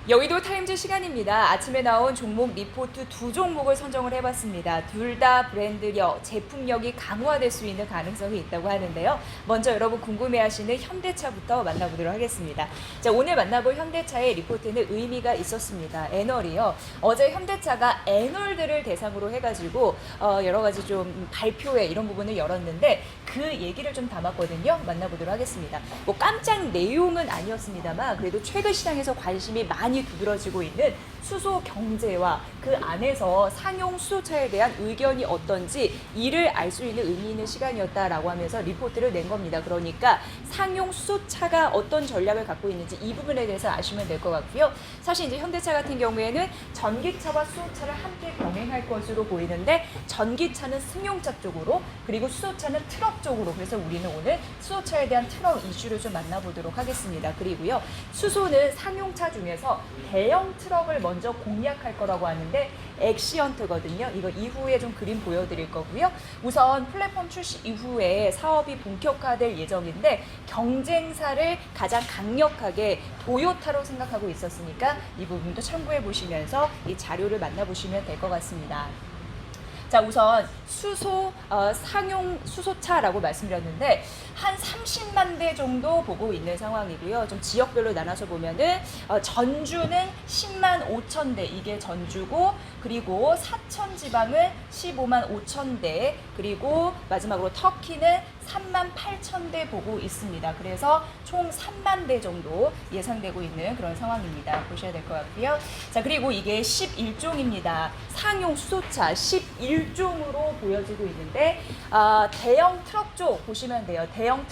여의도 타임즈 시간입니다. 아침에 나온 종목 리포트 두 종목을 선정을 해봤습니다. 둘 다 브랜드력, 제품력이 강화될 수 있는 가능성이 있다고 하는데요. 먼저 여러분 궁금해하시는 현대차부터 만나보도록 하겠습니다. 자, 오늘 만나볼 현대차의 리포트는 의미가 있었습니다. 애널이요. 어제 현대차가 애널들을 대상으로 해가지고 여러 가지 좀 발표회 이런 부분을 열었는데 그 얘기를 좀 담았거든요. 만나보도록 하겠습니다. 뭐 깜짝 내용은 아니었습니다만 그래도 최근 시장에서 관심이 많이 두드러지고 있는 수소 경제와 그 안에서 상용 수소차에 대한 의견이 어떤지 이를 알 수 있는 의미 있는 시간이었다라고 하면서 리포트를 낸 겁니다. 그러니까 상용 수소차가 어떤 전략을 갖고 있는지 이 부분에 대해서 아시면 될 것 같고요. 사실 이제 현대차 같은 경우에는 전기차와 수소차를 함께 병행할 것으로 보이는데 전기차는 승용차 쪽으로 그리고 수소차는 트럭 쪽으로 그래서 우리는 오늘 수소차에 대한 트럭 이슈를 좀 만나보도록 하겠습니다. 그리고요. 수소는 상용차 중에서 대형 트럭을 먼저 공략할 거라고 하는데 엑시언트거든요. 이거 이후에 좀 그림 보여드릴 거고요. 우선 플랫폼 출시 이후에 사업이 본격화될 예정인데 경쟁사를 가장 강력하게 도요타로 생각하고 있었으니까 이 부분도 참고해 보시면서 이 자료를 만나보시면 될 것 같습니다. 자, 우선 수소 상용 수소차라고 말씀드렸는데 한 30만 대 정도 보고 있는 상황이고요. 좀 지역별로 나눠서 보면은 전주는 10만 5천 대 이게 전주고 그리고 사천 지방은 15만 5천 대 그리고 마지막으로 터키는 3만 8천 대 보고 있습니다. 그래서 총 3만 대 정도 예상되고 있는 그런 상황입니다. 보셔야 될 것 같고요. 자, 그리고 이게 11종입니다. 상용 수소차 11종으로 보여지고 있는데 대형 트럭 쪽 보시면 돼요. 대형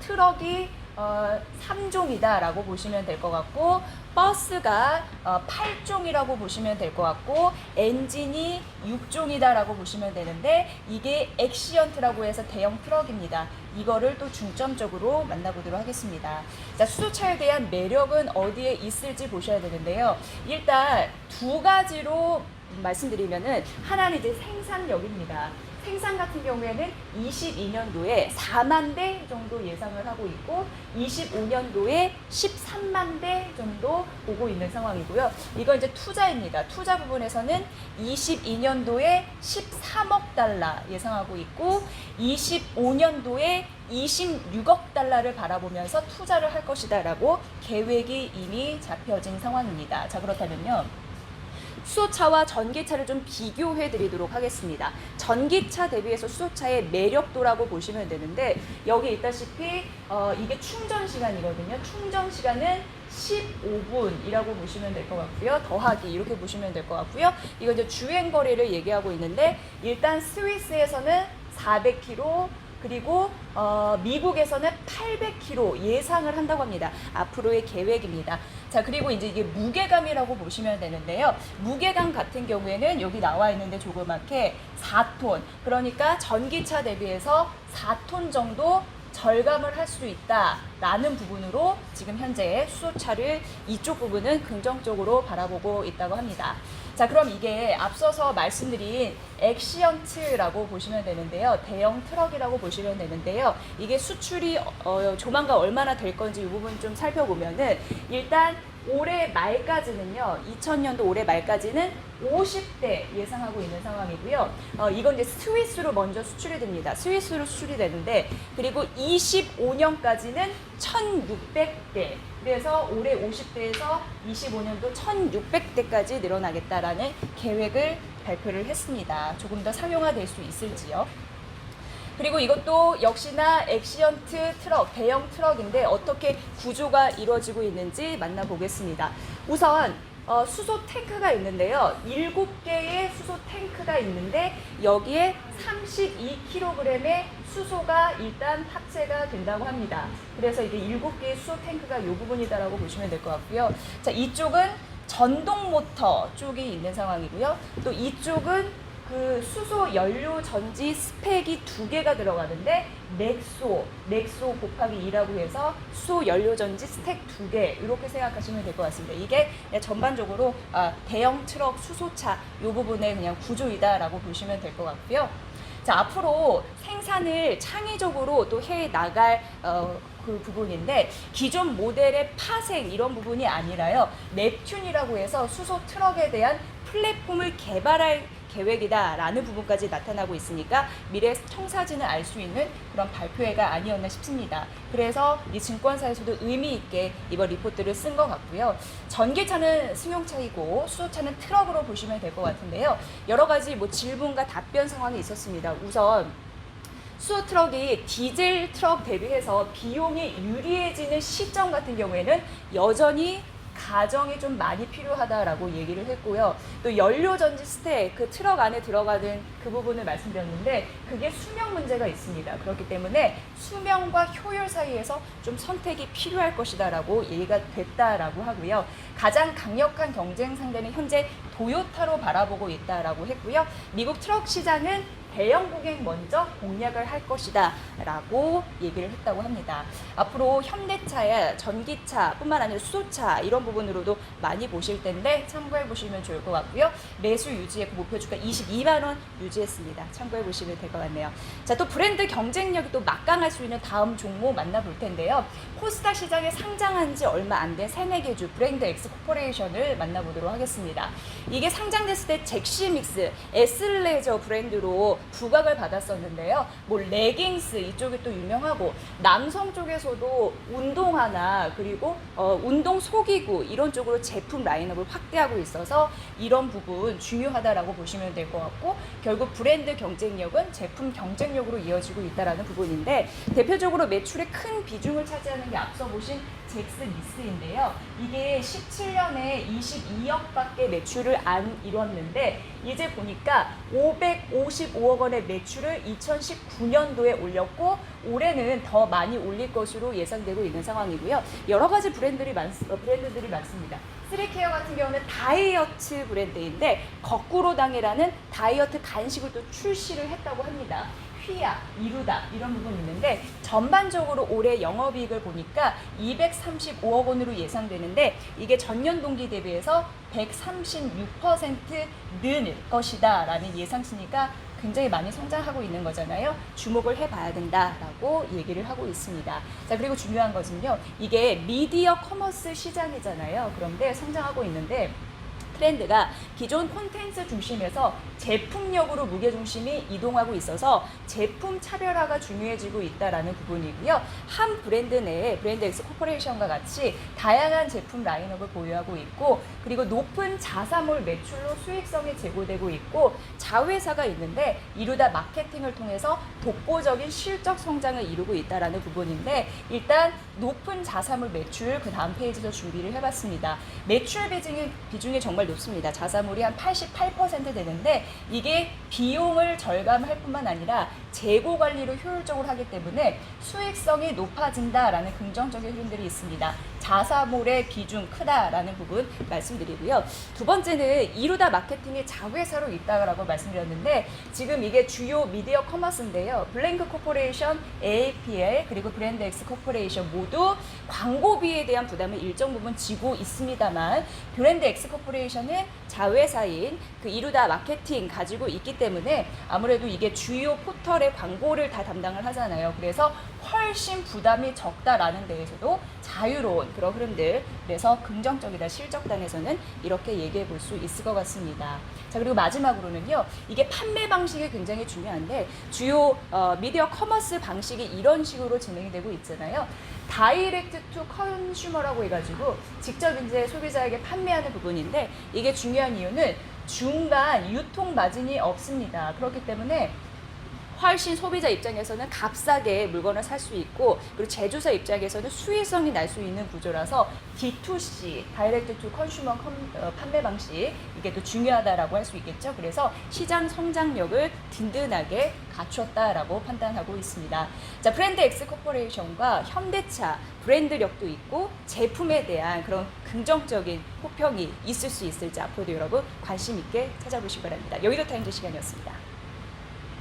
트럭이 3종이다라고 보시면 될 것 같고 버스가 8종이라고 보시면 될 것 같고 엔진이 6종이다라고 보시면 되는데 이게 엑시언트라고 해서 대형 트럭입니다. 이거를 또 중점적으로 만나보도록 하겠습니다. 자, 수소차에 대한 매력은 어디에 있을지 보셔야 되는데요. 일단 두 가지로 말씀드리면은 하나는 이제 생산력입니다. 생산 같은 경우에는 22년도에 4만 대 정도 예상을 하고 있고 25년도에 13만 대 정도 보고 있는 상황이고요. 이건 이제 투자입니다. 투자 부분에서는 22년도에 13억 달러 예상하고 있고 25년도에 26억 달러를 바라보면서 투자를 할 것이다라고 계획이 이미 잡혀진 상황입니다. 자, 그렇다면요. 수소차와 전기차를 좀 비교해 드리도록 하겠습니다. 전기차 대비해서 수소차의 매력도라고 보시면 되는데 여기 있다시피 이게 충전 시간이거든요. 충전 시간은 15분이라고 보시면 될 것 같고요. 더하기 이렇게 보시면 될 것 같고요. 이거 이제 주행 거리를 얘기하고 있는데 일단 스위스에서는 400km 그리고 미국에서는 800km 예상을 한다고 합니다. 앞으로의 계획입니다. 자, 그리고 이제 이게 무게감이라고 보시면 되는데요. 무게감 같은 경우에는 여기 나와 있는데 조그맣게 4톤. 그러니까 전기차 대비해서 4톤 정도 절감을 할 수 있다라는 부분으로 지금 현재 수소차를 이쪽 부분은 긍정적으로 바라보고 있다고 합니다. 자, 그럼 이게 앞서서 말씀드린 엑시언트라고 보시면 되는데요. 대형 트럭이라고 보시면 되는데요. 이게 수출이 조만간 얼마나 될 건지 이 부분 좀 살펴보면은 일단 올해 말까지는요. 2000년도 올해 말까지는 50대 예상하고 있는 상황이고요. 이건 이제 스위스로 먼저 수출이 됩니다. 스위스로 수출이 되는데 그리고 25년까지는 1600대 그래서 올해 50대에서 25년도 1600대까지 늘어나겠다라는 계획을 발표를 했습니다. 조금 더 상용화될 수 있을지요. 그리고 이것도 역시나 엑시언트 트럭, 대형 트럭인데 어떻게 구조가 이루어지고 있는지 만나보겠습니다. 우선 수소 탱크가 있는데요. 7개의 수소 탱크가 있는데 여기에 32kg의 수소가 일단 탑재가 된다고 합니다. 그래서 이게 7개의 수소 탱크가 이 부분이다라고 보시면 될 것 같고요. 자, 이쪽은 전동 모터 쪽이 있는 상황이고요. 또 이쪽은 그 수소 연료 전지 스펙이 2개가 들어가는데 넥소 곱하기 2라고 해서 수소 연료 전지 스택 2개 이렇게 생각하시면 될 것 같습니다. 이게 전반적으로 대형 트럭 수소차 이 부분의 그냥 구조이다라고 보시면 될 것 같고요. 자, 앞으로 생산을 창의적으로 또 해 나갈 그 부분인데 기존 모델의 파생 이런 부분이 아니라요. 넵튠이라고 해서 수소 트럭에 대한 플랫폼을 개발할 계획이다라는 부분까지 나타나고 있으니까 미래 청사진을 알 수 있는 그런 발표회가 아니었나 싶습니다. 그래서 이 증권사에서도 의미 있게 이번 리포트를 쓴 것 같고요. 전기차는 승용차이고 수소차는 트럭으로 보시면 될 것 같은데요. 여러 가지 뭐 질문과 답변 상황이 있었습니다. 우선 수소 트럭이 디젤 트럭 대비해서 비용이 유리해지는 시점 같은 경우에는 여전히 가정이 좀 많이 필요하다라고 얘기를 했고요. 또 연료 전지 스택, 그 트럭 안에 들어가는 그 부분을 말씀드렸는데 그게 수명 문제가 있습니다. 그렇기 때문에 수명과 효율 사이에서 좀 선택이 필요할 것이다라고 얘기가 됐다라고 하고요. 가장 강력한 경쟁 상대는 현재 도요타로 바라보고 있다라고 했고요. 미국 트럭 시장은 대형 고객 먼저 공략을 할 것이다 라고 얘기를 했다고 합니다. 앞으로 현대차야 전기차뿐만 아니라 수소차 이런 부분으로도 많이 보실 텐데 참고해 보시면 좋을 것 같고요. 매수 유지의 그 목표 주가 22만 원 유지했습니다. 참고해 보시면 될 것 같네요. 자, 또 브랜드 경쟁력이 또 막강할 수 있는 다음 종목 만나볼 텐데요. 코스닥 시장에 상장한 지 얼마 안 된 새내기주 브랜드 X 코퍼레이션을 만나보도록 하겠습니다. 이게 상장됐을 때 잭시믹스, 에슬레저 브랜드로 부각을 받았었는데요. 뭐 레깅스 이쪽이 또 유명하고 남성 쪽에서도 운동화나 그리고 운동 소기구 이런 쪽으로 제품 라인업을 확대하고 있어서 이런 부분 중요하다라고 보시면 될 것 같고 결국 브랜드 경쟁력은 제품 경쟁력으로 이어지고 있다라는 부분인데 대표적으로 매출의 큰 비중을 차지하는 게 앞서 보신 잭스미스인데요. 이게 17년에 22억밖에 매출을 안 이뤘는데 이제 보니까 555억 원의 매출을 2019년도에 올렸고 올해는 더 많이 올릴 것으로 예상되고 있는 상황이고요. 여러 가지 브랜드들이 많습니다. 3케어 같은 경우는 다이어트 브랜드인데 거꾸로 당이라는 다이어트 간식을 또 출시를 했다고 합니다. 휘야, 이루다 이런 부분이 있는데 전반적으로 올해 영업이익을 보니까 235억 원으로 예상되는데 이게 전년 동기 대비해서 136% 는 것이다 라는 예상치니까 굉장히 많이 성장하고 있는 거잖아요. 주목을 해봐야 된다라고 얘기를 하고 있습니다. 자, 그리고 중요한 것은요. 이게 미디어 커머스 시장이잖아요. 그런데 성장하고 있는데 트렌드가 기존 콘텐츠 중심에서 제품력으로 무게중심이 이동하고 있어서 제품 차별화가 중요해지고 있다는 부분이고요. 한 브랜드 내에 브랜드 X 코퍼레이션과 같이 다양한 제품 라인업을 보유하고 있고 그리고 높은 자사몰 매출로 수익성이 제고되고 있고 자회사가 있는데 이루다 마케팅을 통해서 독보적인 실적 성장을 이루고 있다는 부분인데 일단 높은 자사몰 매출 그 다음 페이지에서 준비를 해봤습니다. 매출 비중이 정말 높습니다. 자사몰이 한 88% 되는데 이게 비용을 절감할 뿐만 아니라 재고 관리를 효율적으로 하기 때문에 수익성이 높아진다라는 긍정적인 흐름들이 있습니다. 자사몰의 비중 크다라는 부분 말씀드리고요. 두 번째는 이루다 마케팅이 자회사로 있다라고 말씀드렸는데 지금 이게 주요 미디어 커머스인데요. 블랭크 코퍼레이션, AAPL 그리고 브랜드 X 코퍼레이션 모두 광고비에 대한 부담을 일정 부분 지고 있습니다만 브랜드 X 코퍼레이션은 자회사인 그 이루다 마케팅 가지고 있기 때문에 아무래도 이게 주요 포털의 광고를 다 담당을 하잖아요. 그래서 훨씬 부담이 적다라는 데에서도 자유로운 그런 흐름들 그래서 긍정적이다 실적단에서는 이렇게 얘기해 볼 수 있을 것 같습니다. 자, 그리고 마지막으로는요. 이게 판매 방식이 굉장히 중요한데 주요 미디어 커머스 방식이 이런 식으로 진행이 되고 있잖아요. 다이렉트 투 컨슈머라고 해가지고 직접 이제 소비자에게 판매하는 부분인데 이게 중요한 이유는 중간 유통 마진이 없습니다. 그렇기 때문에 훨씬 소비자 입장에서는 값싸게 물건을 살 수 있고 그리고 제조사 입장에서는 수익성이 날 수 있는 구조라서 D2C, 다이렉트 투 컨슈머 판매 방식 이게 또 중요하다라고 할 수 있겠죠. 그래서 시장 성장력을 든든하게 갖췄다라고 판단하고 있습니다. 자, 브랜드 X 코퍼레이션과 현대차 브랜드력도 있고 제품에 대한 그런 긍정적인 호평이 있을 수 있을지 앞으로도 여러분 관심 있게 찾아보시기 바랍니다. 여의도 타임즈 시간이었습니다.